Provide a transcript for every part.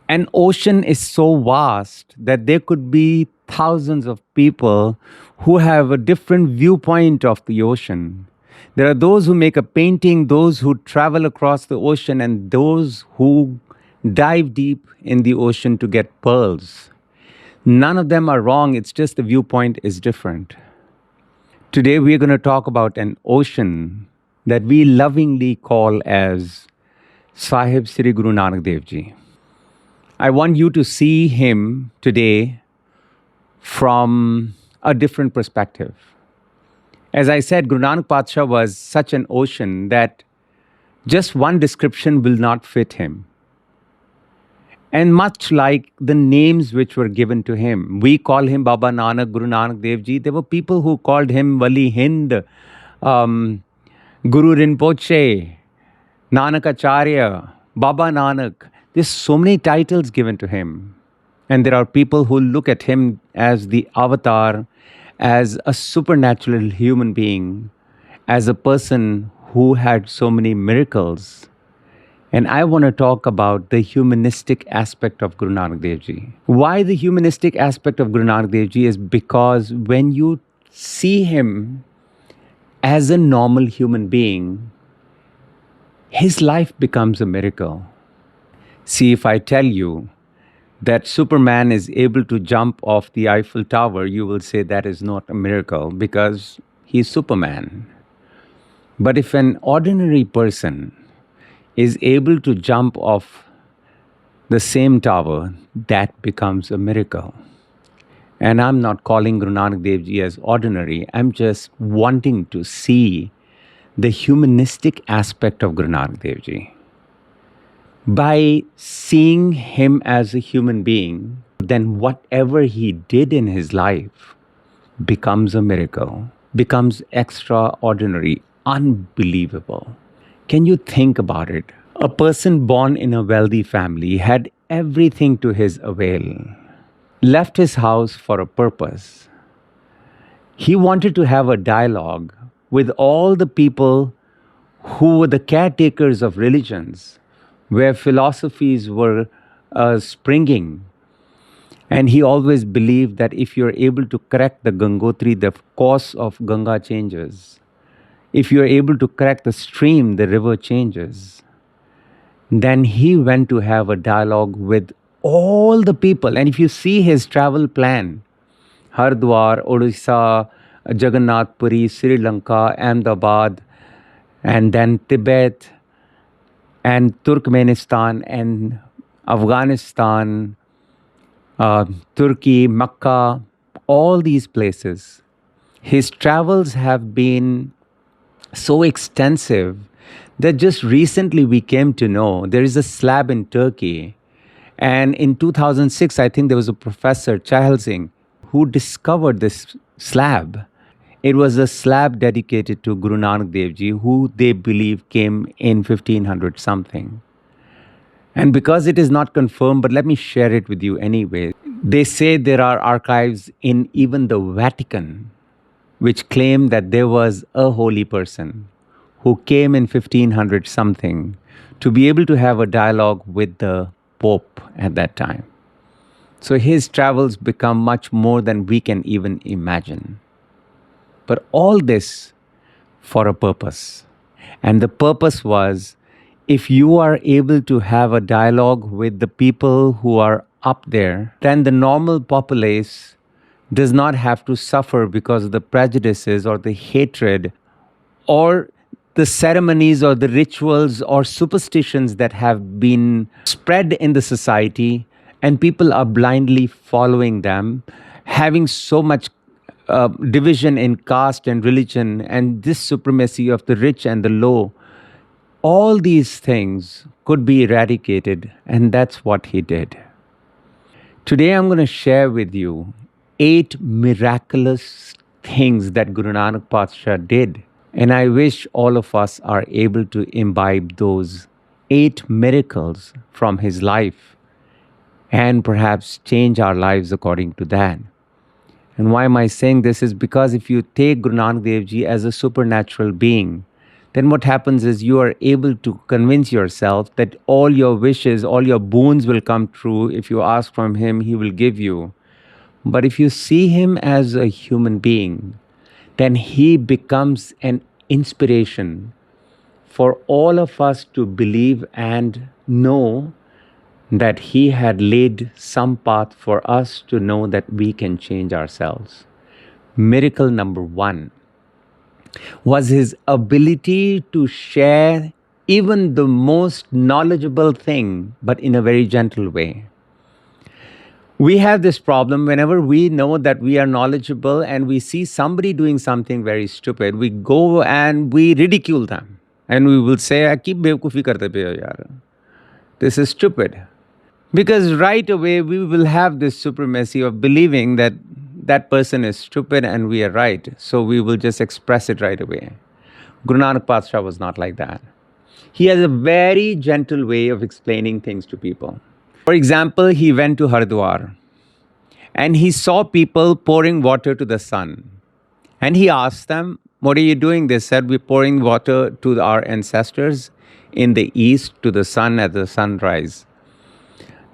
An ocean is so vast that there could be thousands of people who have a different viewpoint of the ocean. There are those who make a painting, those who travel across the ocean, and those who dive deep in the ocean to get pearls. None of them are wrong, it's just the viewpoint is different. Today we're going to talk about an ocean that we lovingly call as Sahib Sri Guru Nanak Dev Ji. I want you to see him today from a different perspective. As I said, Guru Nanak Patsha was such an ocean that just one description will not fit him. And much like the names which were given to him, we call him Baba Nanak, Guru Nanak Dev Ji. There were people who called him Wali Hind, Guru Rinpoche, Nanak Acharya, Baba Nanak. There's so many titles given to him. And there are people who look at him as the avatar, as a supernatural human being, as a person who had so many miracles. And I want to talk about the humanistic aspect of Guru Nanak Dev Ji. Why the humanistic aspect of Guru Nanak Dev Ji is because when you see him as a normal human being, his life becomes a miracle. See, if I tell you that Superman is able to jump off the Eiffel Tower, you will say that is not a miracle because he's Superman. But if an ordinary person is able to jump off the same tower, that becomes a miracle. And I'm not calling Guru Nanak Dev Ji as ordinary. I'm just wanting to see the humanistic aspect of Guru Nanak Dev Ji. By seeing him as a human being, then whatever he did in his life becomes a miracle, becomes extraordinary, unbelievable. Can you think about it? A person born in a wealthy family had everything to his avail, left his house for a purpose. He wanted to have a dialogue with all the people who were the caretakers of religions, where philosophies were springing. And he always believed that if you're able to correct the Gangotri, the course of Ganga changes. If you're able to correct the stream, the river changes. Then he went to have a dialogue with all the people. And if you see his travel plan, Hardwar, Odisha, Jagannath Puri, Sri Lanka, Ahmedabad, and then Tibet, and Turkmenistan, and Afghanistan, Turkey, Makkah, all these places. His travels have been so extensive that just recently we came to know there is a slab in Turkey. And in 2006, I think there was a professor, Chahal Singh, who discovered this slab. It was a slab dedicated to Guru Nanak Dev Ji, who they believe came in 1500 something. And because it is not confirmed, but let me share it with you anyway. They say there are archives in even the Vatican which claim that there was a holy person who came in 1500 something to be able to have a dialogue with the Pope at that time. So his travels become much more than we can even imagine. But all this for a purpose. And the purpose was, if you are able to have a dialogue with the people who are up there, then the normal populace does not have to suffer because of the prejudices or the hatred or the ceremonies or the rituals or superstitions that have been spread in the society, and people are blindly following them, having so much division in caste and religion, and this supremacy of the rich and the low. All these things could be eradicated, and that's what he did. Today I'm going to share with you 8 miraculous things that Guru Nanak Patsha did. And I wish all of us are able to imbibe those 8 miracles from his life and perhaps change our lives according to that. And why am I saying this is because if you take Guru Nanak Dev Ji as a supernatural being, then what happens is you are able to convince yourself that all your wishes, all your boons will come true. If you ask from him, he will give you. But if you see him as a human being, then he becomes an inspiration for all of us to believe and know that he had laid some path for us to know that we can change ourselves. Miracle number 1 was his ability to share even the most knowledgeable thing, but in a very gentle way. We have this problem whenever we know that we are knowledgeable and we see somebody doing something very stupid, we go and we ridicule them. And we will say, "Ki bevkufi karte pe ho yaar. This is stupid." Because right away we will have this supremacy of believing that that person is stupid and we are right. So we will just express it right away. Guru Nanak Patsha was not like that. He has a very gentle way of explaining things to people. For example, he went to Haridwar and he saw people pouring water to the sun. And he asked them, "What are you doing?" They said, "We're pouring water to our ancestors in the east to the sun at the sunrise."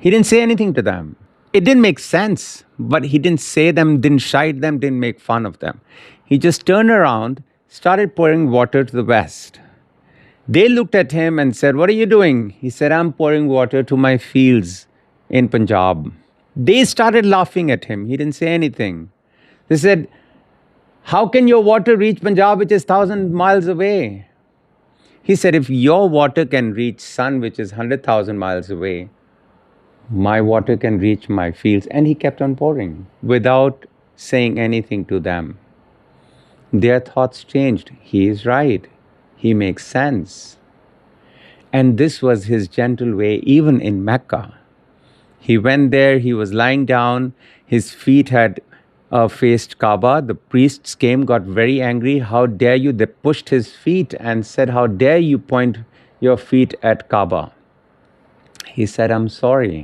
He didn't say anything to them. It didn't make sense, but he didn't say them, didn't chide them, didn't make fun of them. He just turned around, started pouring water to the west. They looked at him and said, "What are you doing?" He said, "I'm pouring water to my fields in Punjab." They started laughing at him. He didn't say anything. They said, "How can your water reach Punjab, which is 1,000 miles away?" He said, "If your water can reach sun, which is 100,000 miles away, my water can reach my fields." And he kept on pouring without saying anything to them. Their thoughts changed. He is right. He makes sense. And this was his gentle way, even in Mecca. He went there, he was lying down, his feet had faced Kaaba. The priests came, got very angry. "How dare you?" They pushed his feet and said, "How dare you point your feet at Kaaba?" He said, "I'm sorry.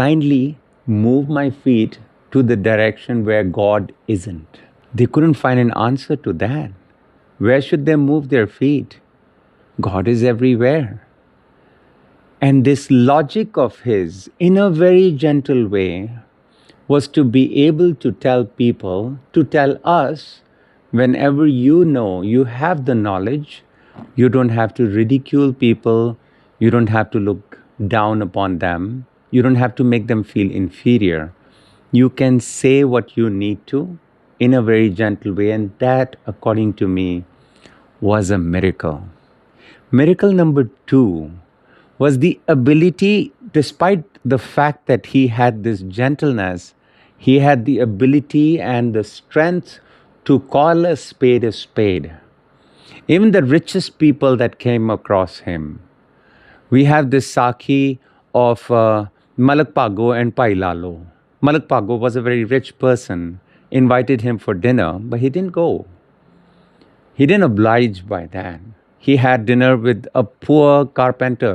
Kindly move my feet to the direction where God isn't." They couldn't find an answer to that. Where should they move their feet? God is everywhere. And this logic of his, in a very gentle way, was to be able to tell people, to tell us, whenever you know you have the knowledge, you don't have to ridicule people, you don't have to look down upon them, you don't have to make them feel inferior. You can say what you need to in a very gentle way, and that, according to me, was a miracle. Miracle number 2 was the ability, despite the fact that he had this gentleness, he had the ability and the strength to call a spade a spade. Even the richest people that came across him. We have this Sakhi of Malak Pago and Pai Lalo. Malak Pago was a very rich person, invited him for dinner, but he didn't go. He didn't oblige by that. He had dinner with a poor carpenter.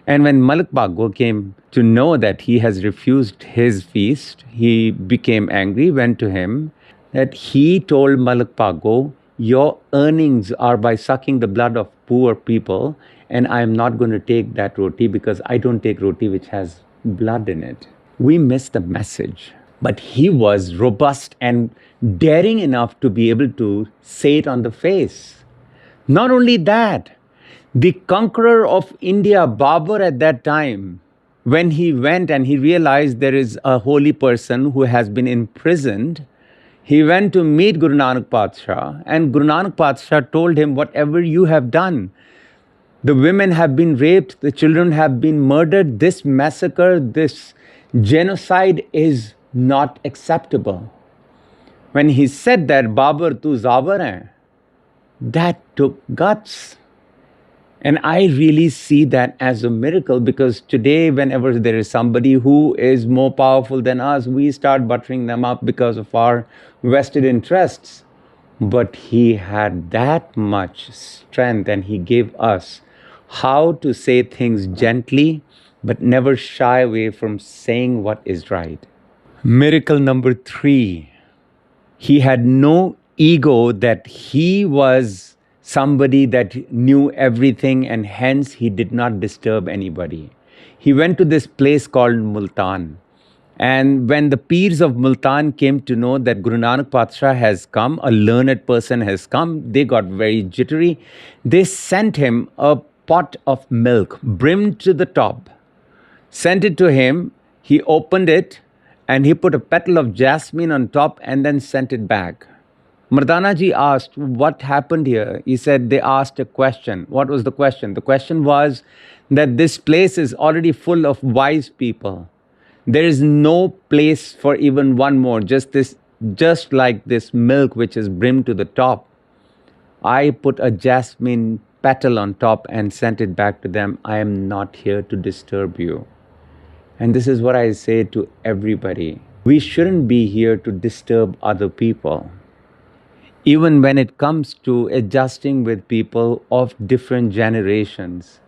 And when Malak Pago came to know that he has refused his feast, he became angry, went to him, that he told Malak Pago, "Your earnings are by sucking the blood of poor people, and I am not going to take that roti because I don't take roti which has blood in it." We missed the message. But he was robust and daring enough to be able to say it on the face. Not only that, the conqueror of India, Babur, at that time, when he went and he realized there is a holy person who has been imprisoned, he went to meet Guru Nanak Patsha, and Guru Nanak Patsha told him, "Whatever you have done, the women have been raped, the children have been murdered, this massacre, this genocide is not acceptable." When he said that, "Babur, tu zabar hai," that took guts. And I really see that as a miracle, because today, whenever there is somebody who is more powerful than us, we start buttering them up because of our vested interests. But he had that much strength, and he gave us how to say things gently, but never shy away from saying what is right. Miracle number 3. He had no ego that he was somebody that knew everything, and hence he did not disturb anybody. He went to this place called Multan. And when the peers of Multan came to know that Guru Nanak Patsha has come, a learned person has come, they got very jittery. They sent him a pot of milk, brimmed to the top, sent it to him. He opened it and he put a petal of jasmine on top and then sent it back. Mardana ji asked, what happened here? He said, they asked a question. What was the question? The question was that this place is already full of wise people. There is no place for even one more, just like this milk which is brimmed to the top. I put a jasmine petal on top and sent it back to them. I am not here to disturb you. And this is what I say to everybody. We shouldn't be here to disturb other people. Even when it comes to adjusting with people of different generations,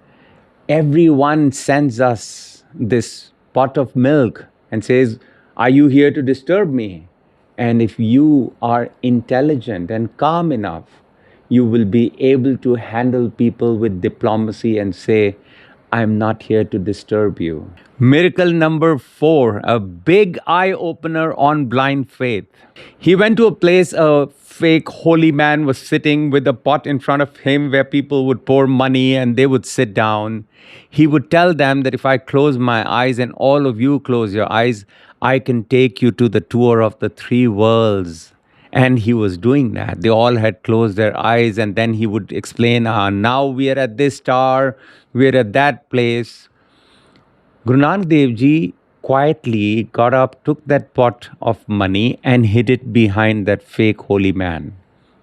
everyone sends us this pot of milk and says, are you here to disturb me? And if you are intelligent and calm enough, you will be able to handle people with diplomacy and say, I'm not here to disturb you. Miracle number 4, a big eye-opener on blind faith. He went to a place, a fake holy man was sitting with a pot in front of him where people would pour money and they would sit down. He would tell them that if I close my eyes and all of you close your eyes, I can take you to the tour of the 3 worlds. And he was doing that. They all had closed their eyes, and then he would explain, now we are at this star, we are at that place. Guru Nanak Dev Ji quietly got up, took that pot of money and hid it behind that fake holy man,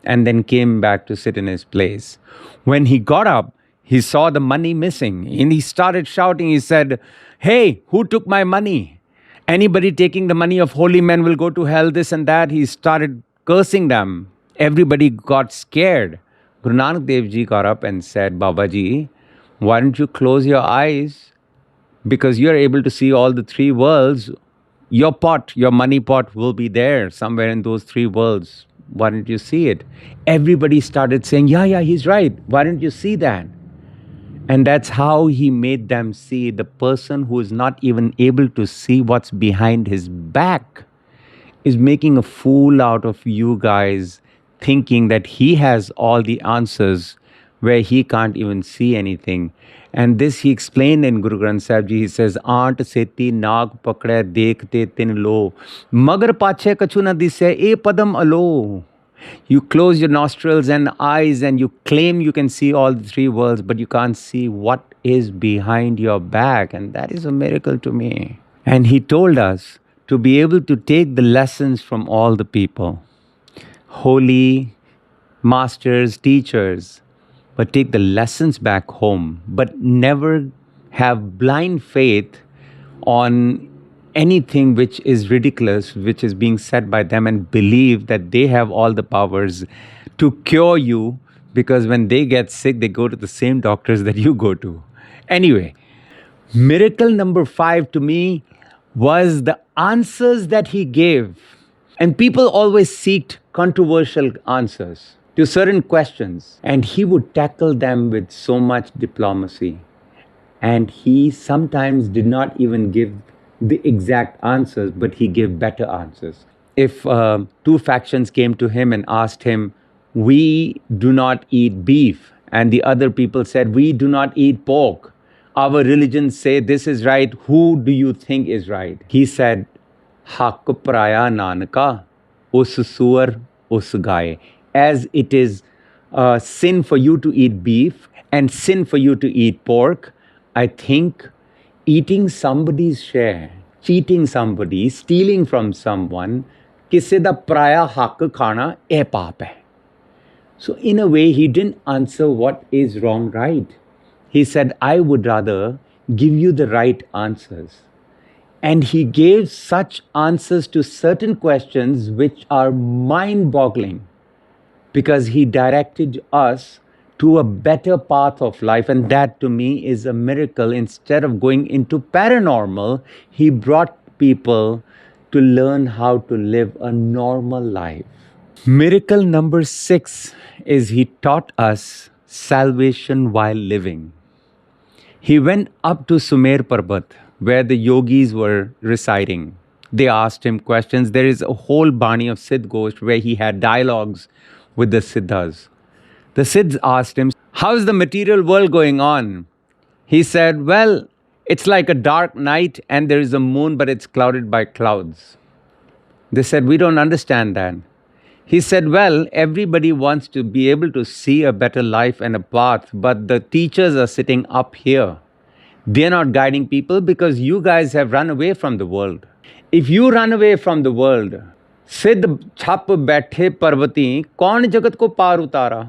and then came back to sit in his place. When he got up, he saw the money missing and he started shouting. He said, hey, who took my money? Anybody taking the money of holy men will go to hell, this and that. He started cursing them. Everybody got scared. Guru Nanak Dev Ji got up and said, Babaji, why don't you close your eyes? Because you're able to see all the 3 worlds. Your pot, your money pot will be there somewhere in those 3 worlds. Why don't you see it? Everybody started saying, yeah, he's right. Why don't you see that? And that's how he made them see. The person who is not even able to see what's behind his back is making a fool out of you guys, thinking that he has all the answers where he can't even see anything. And this he explained in Guru Granth Sahib Ji. He says, Aant seti naag pakde dekhte tin lo, magar pache kachu na dise e padam alo. You close your nostrils and eyes and you claim you can see all the 3 worlds, but you can't see what is behind your back. And that is a miracle to me. And he told us to be able to take the lessons from all the people, holy masters, teachers, but take the lessons back home, but never have blind faith on anything which is ridiculous, which is being said by them, and believe that they have all the powers to cure you, because when they get sick, they go to the same doctors that you go to. Anyway, miracle number 5 to me was the answers that he gave. And people always seeked controversial answers to certain questions, and he would tackle them with so much diplomacy. And he sometimes did not even give the exact answers, but he gave better answers. If 2 factions came to him and asked him, we do not eat beef, and the other people said, we do not eat pork, our religions say this is right, who do you think is right? He said, Hak praya nanaka, us suar, us gaye. As it is sin for you to eat beef and sin for you to eat pork, I think eating somebody's share, cheating somebody, stealing from someone, kisse da praya hak khana eh paap hai. So in a way, he didn't answer what is wrong, right. He said, I would rather give you the right answers. And he gave such answers to certain questions which are mind-boggling, because he directed us to a better path of life. And that to me is a miracle. Instead of going into paranormal, he brought people to learn how to live a normal life. Miracle number 6 is he taught us salvation while living. He went up to Sumer Parbat, where the yogis were residing. They asked him questions. There is a whole Bani of Siddh Ghosh where he had dialogues with the Siddhas. The Siddhs asked him, "How's the material world going on?" He said, "Well, it's like a dark night and there is a moon, but it's clouded by clouds." They said, "We don't understand that." He said, "Well, everybody wants to be able to see a better life and a path, but the teachers are sitting up here. They're not guiding people because you guys have run away from the world. If you run away from the world, सिद्ध छप बैठे पर्वती कौन जगत को पार उतारा?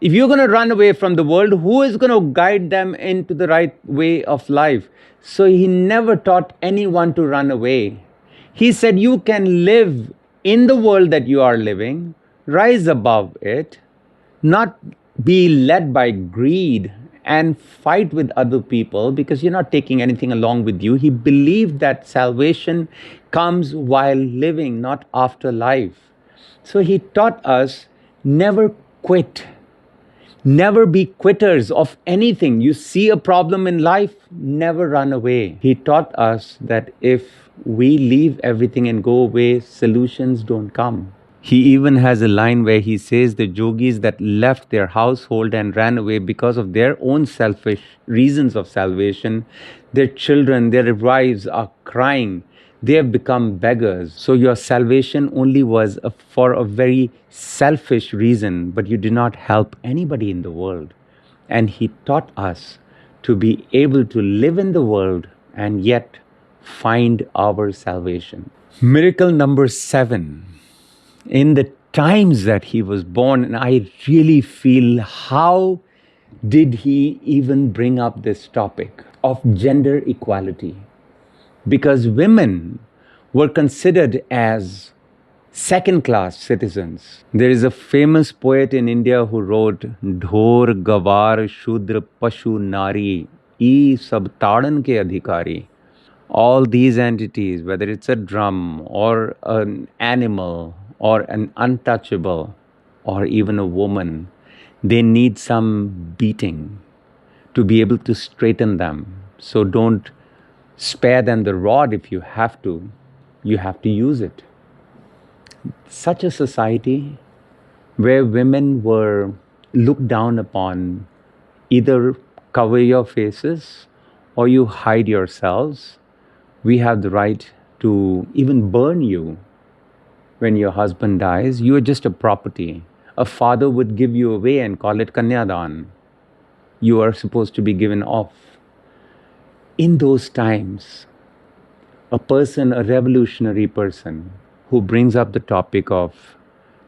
If you're going to run away from the world, who is going to guide them into the right way of life?" So he never taught anyone to run away. He said, you can live in the world that you are living, rise above it, not be led by greed and fight with other people because you're not taking anything along with you. He believed that salvation comes while living, not after life. So he taught us never quit. Never be quitters of anything. You see a problem in life, never run away. He taught us that if we leave everything and go away, solutions don't come. He even has a line where he says the yogis that left their household and ran away because of their own selfish reasons of salvation, their children, their wives are crying. They have become beggars. So your salvation only was for a very selfish reason, but you did not help anybody in the world. And he taught us to be able to live in the world and yet find our salvation. Miracle number 7. In the times that he was born, and I really feel how did he even bring up this topic of gender equality? Because women were considered as second-class citizens. There is a famous poet in India who wrote, "Dhor, Gawar, Shudra, Pashu, Nari, E sab tadan ke adhikari." All these entities, whether it's a drum or an animal or an untouchable or even a woman, they need some beating to be able to straighten them. So don't spare them the rod if you have to. You have to use it. Such a society where women were looked down upon, either cover your faces or you hide yourselves. We have the right to even burn you when your husband dies. You are just a property. A father would give you away and call it Kanyadan. You are supposed to be given off. In those times, a person, a revolutionary person, who brings up the topic of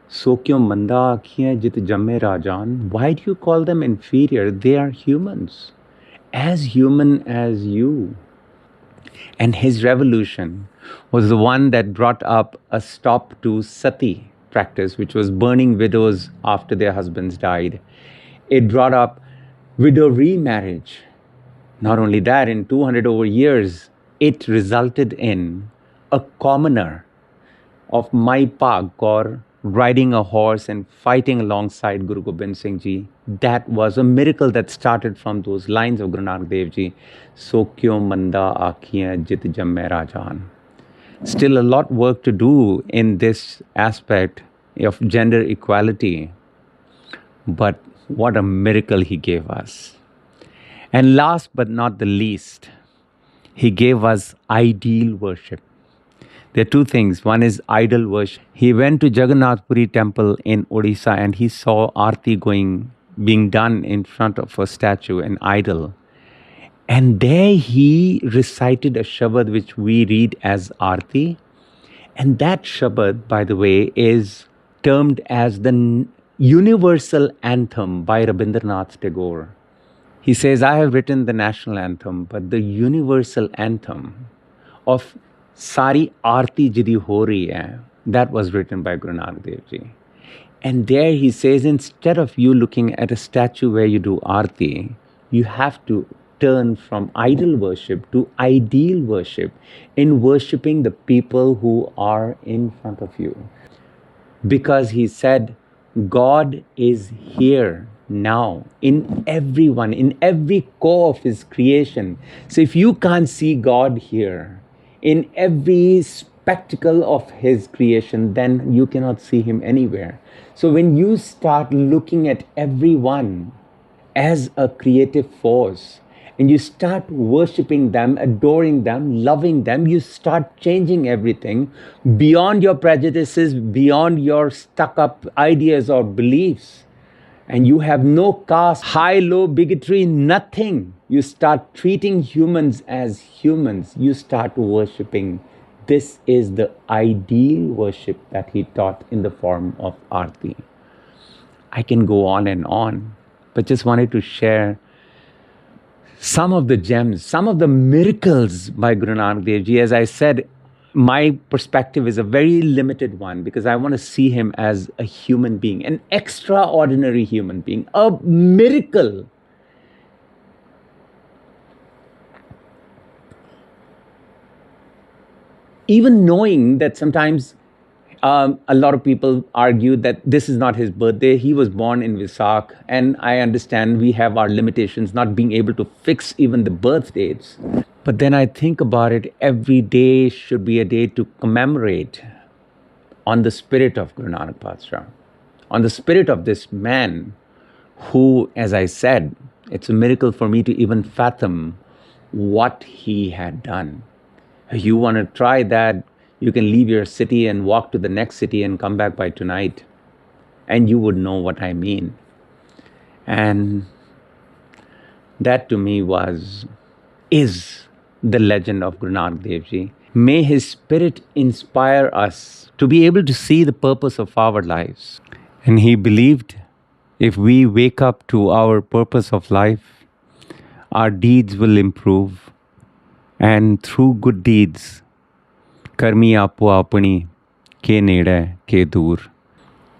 Sokyo Manda Akhiyan Jit Jamme Rajan, why do you call them inferior? They are humans, as human as you. And his revolution was the one that brought up a stop to sati practice, which was burning widows after their husbands died. It brought up widow remarriage. Not only that, in 200 over years, it resulted in a commoner of Mai Pag Kaur riding a horse and fighting alongside Guru Gobind Singh Ji. That was a miracle that started from those lines of Guru Nanak Dev Ji. Sokyo Manda Akhiyan Jit Jamme Rajan. Still a lot work to do in this aspect of gender equality. But what a miracle he gave us. And last but not the least, he gave us ideal worship. There are two things. One is idol worship. He went to Jagannath Puri temple in Odisha and he saw Aarti being done in front of a statue, an idol. And there he recited a Shabad which we read as Aarti. And that Shabad, by the way, is termed as the universal anthem by Rabindranath Tagore. He says, I have written the national anthem, but the universal anthem of Sari Aarti Jidi Ho Rahi Hai, that was written by Guru Nanak Dev Ji. And there he says, instead of you looking at a statue where you do Aarti, you have to turn from idol worship to ideal worship in worshipping the people who are in front of you. because he said, God is here now in everyone, in every core of his creation. So if you can't see God here in every spectacle of his creation, then you cannot see him anywhere. So when you start looking at everyone as a creative force, and you start worshiping them, adoring them, loving them, you start changing everything beyond your prejudices, beyond your stuck up ideas or beliefs. And you have no caste, high, low bigotry, nothing. You start treating humans as humans. You start worshiping. This is the ideal worship that he taught in the form of Aarti. I can go on, but just wanted to share some of the gems, some of the miracles by Guru Nanak Dev Ji. As I said, my perspective is a very limited one because I want to see him as a human being, an extraordinary human being, a miracle. Even knowing that sometimes a lot of people argue that this is not his birthday. He was born in Visak, and I understand we have our limitations, not being able to fix even the birth dates. But then I think about it, every day should be a day to commemorate on the spirit of Guru Nanak Patsha, on the spirit of this man who, as I said, it's a miracle for me to even fathom what he had done. You want to try that, you can leave your city and walk to the next city and come back by tonight, and you would know what I mean. And that to me is the legend of Guru Nanak Dev Ji. May his spirit inspire us to be able to see the purpose of our lives. And he believed if we wake up to our purpose of life, our deeds will improve. And through good deeds, karmi apo apani ke nede ke dur,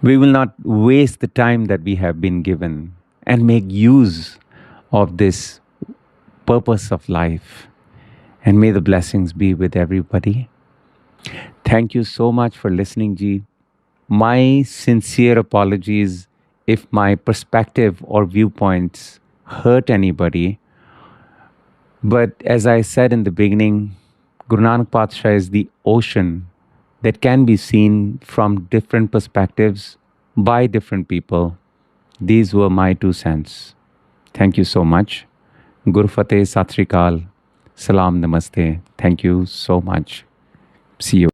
we will not waste the time that we have been given and make use of this purpose of life. And may the blessings be with everybody. Thank you so much for listening, Ji. My sincere apologies if my perspective or viewpoints hurt anybody. But as I said in the beginning, Guru Nanak Patsha is the ocean that can be seen from different perspectives by different people. These were my 2 cents. Thank you so much. Guru Fateh, Sat Sri Akal, Salam, Namaste. Thank you so much. See you.